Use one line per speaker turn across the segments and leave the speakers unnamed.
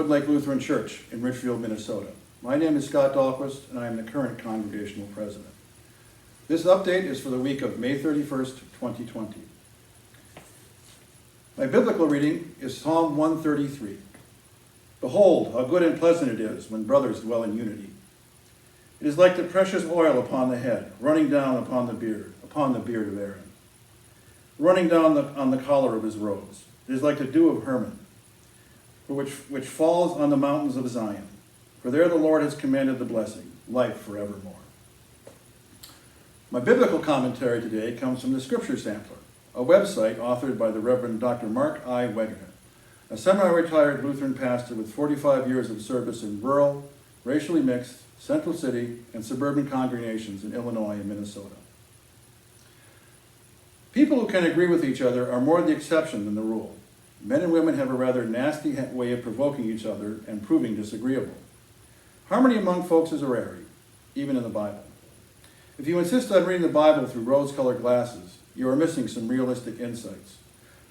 Wood Lake Lutheran Church in Richfield, Minnesota. My name is Scott Dahlquist, and I am the current congregational president. This update is for the week of May 31st, 2020. My biblical reading is Psalm 133. Behold, how good and pleasant it is when brothers dwell in unity. It is like the precious oil upon the head, running down upon the beard of Aaron, running down on the collar of his robes. It is like the dew of Hermon, which falls on the mountains of Zion. For there the Lord has commanded the blessing, life forevermore. My biblical commentary today comes from the Scripture Sampler, a website authored by the Reverend Dr. Mark I. Wegener, a semi-retired Lutheran pastor with 45 years of service in rural, racially mixed, central city, and suburban congregations in Illinois and Minnesota. People who can agree with each other are more the exception than the rule. Men and women have a rather nasty way of provoking each other and proving disagreeable. Harmony among folks is a rarity, even in the Bible. If you insist on reading the Bible through rose-colored glasses, you are missing some realistic insights.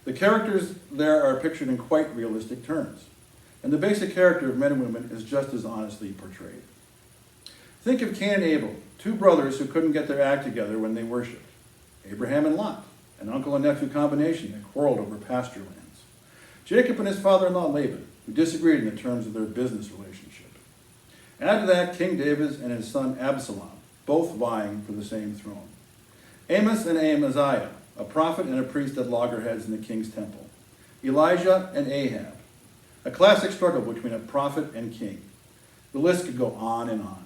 The characters there are pictured in quite realistic terms, and the basic character of men and women is just as honestly portrayed. Think of Cain and Abel, two brothers who couldn't get their act together when they worshipped. Abraham and Lot, an uncle and nephew combination that quarreled over pasture lands. Jacob and his father-in-law Laban, who disagreed in the terms of their business relationship. Add to that King David and his son Absalom, both vying for the same throne. Amos and Amaziah, a prophet and a priest at loggerheads in the king's temple. Elijah and Ahab, a classic struggle between a prophet and king. The list could go on and on.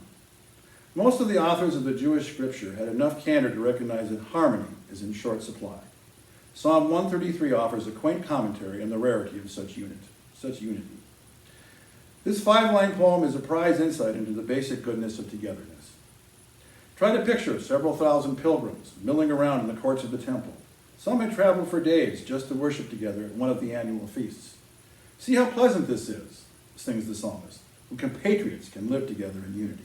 Most of the authors of the Jewish scripture had enough candor to recognize that harmony is in short supply. Psalm 133 offers a quaint commentary on the rarity of such unity. This 5-line poem is a prize insight into the basic goodness of togetherness. Try to picture several thousand pilgrims milling around in the courts of the temple. Some had traveled for days just to worship together at one of the annual feasts. See how pleasant this is, sings the psalmist, when compatriots can live together in unity.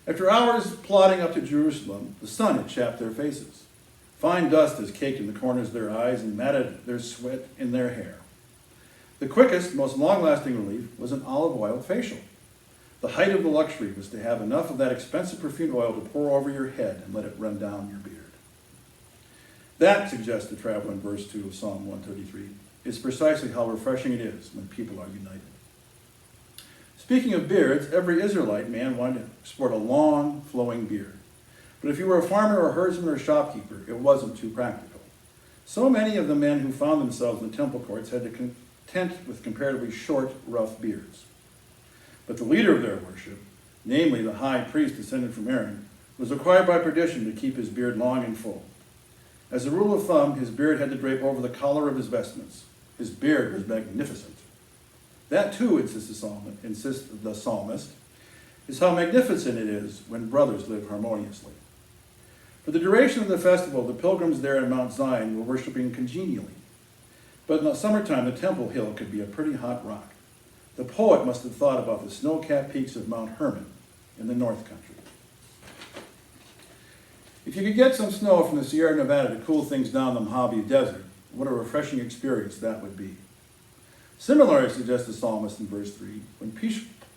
After hours plodding up to Jerusalem, the sun had chapped their faces. Fine dust has caked in the corners of their eyes and matted their sweat in their hair. The quickest, most long-lasting relief was an olive oil facial. The height of the luxury was to have enough of that expensive perfumed oil to pour over your head and let it run down your beard. That, suggests the traveler in verse 2 of Psalm 133, is precisely how refreshing it is when people are united. Speaking of beards, every Israelite man wanted to sport a long, flowing beard. But if you were a farmer or herdsman or shopkeeper, it wasn't too practical. So many of the men who found themselves in the temple courts had to content with comparatively short, rough beards. But the leader of their worship, namely the high priest descended from Aaron, was required by tradition to keep his beard long and full. As a rule of thumb, his beard had to drape over the collar of his vestments. His beard was magnificent. That too, insists the psalmist, is how magnificent it is when brothers live harmoniously. For the duration of the festival, the pilgrims there in Mount Zion were worshiping congenially. But in the summertime, the Temple Hill could be a pretty hot rock. The poet must have thought about the snow-capped peaks of Mount Hermon in the North Country. If you could get some snow from the Sierra Nevada to cool things down in the Mojave Desert, what a refreshing experience that would be. Similarly, suggests the psalmist in verse 3,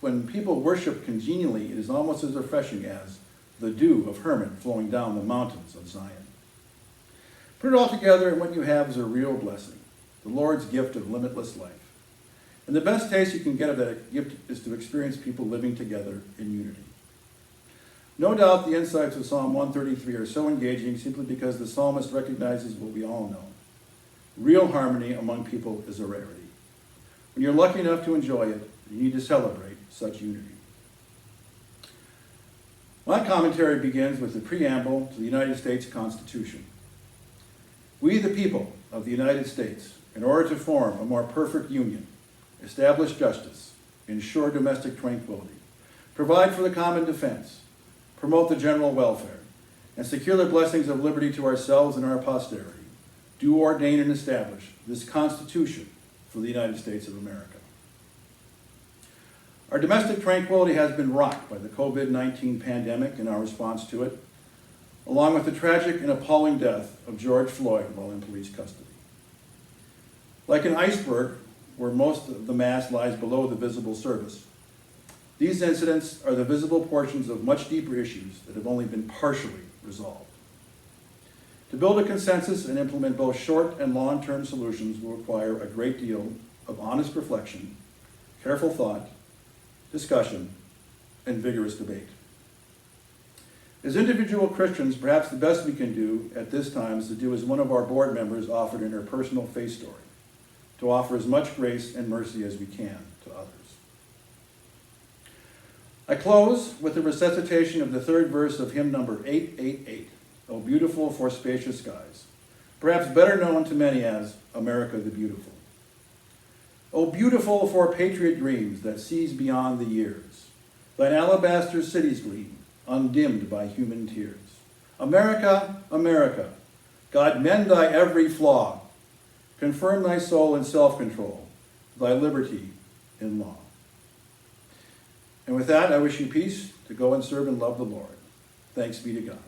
when people worship congenially, it is almost as refreshing as the dew of Hermon flowing down the mountains of Zion. Put it all together, and what you have is a real blessing, the Lord's gift of limitless life. And the best taste you can get of that gift is to experience people living together in unity. No doubt the insights of Psalm 133 are so engaging simply because the psalmist recognizes what we all know. Real harmony among people is a rarity. When you're lucky enough to enjoy it, you need to celebrate such unity. My commentary begins with the preamble to the United States Constitution. We, the people of the United States, in order to form a more perfect union, establish justice, ensure domestic tranquility, provide for the common defense, promote the general welfare, and secure the blessings of liberty to ourselves and our posterity, do ordain and establish this Constitution for the United States of America. Our domestic tranquility has been rocked by the COVID-19 pandemic and our response to it, along with the tragic and appalling death of George Floyd while in police custody. Like an iceberg where most of the mass lies below the visible surface. These incidents are the visible portions of much deeper issues that have only been partially resolved. To build a consensus and implement both short and long-term solutions will require a great deal of honest reflection, careful thought, discussion, and vigorous debate. As individual Christians, perhaps the best we can do at this time is to do as one of our board members offered in her personal faith story, to offer as much grace and mercy as we can to others. I close with the recitation of the third verse of hymn number 888, O Beautiful for Spacious Skies, perhaps better known to many as America the Beautiful. O beautiful for patriot dreams that sees beyond the years, thine alabaster cities gleam, undimmed by human tears. America, America, God mend thy every flaw, confirm thy soul in self-control, thy liberty in law. And with that, I wish you peace to go and serve and love the Lord. Thanks be to God.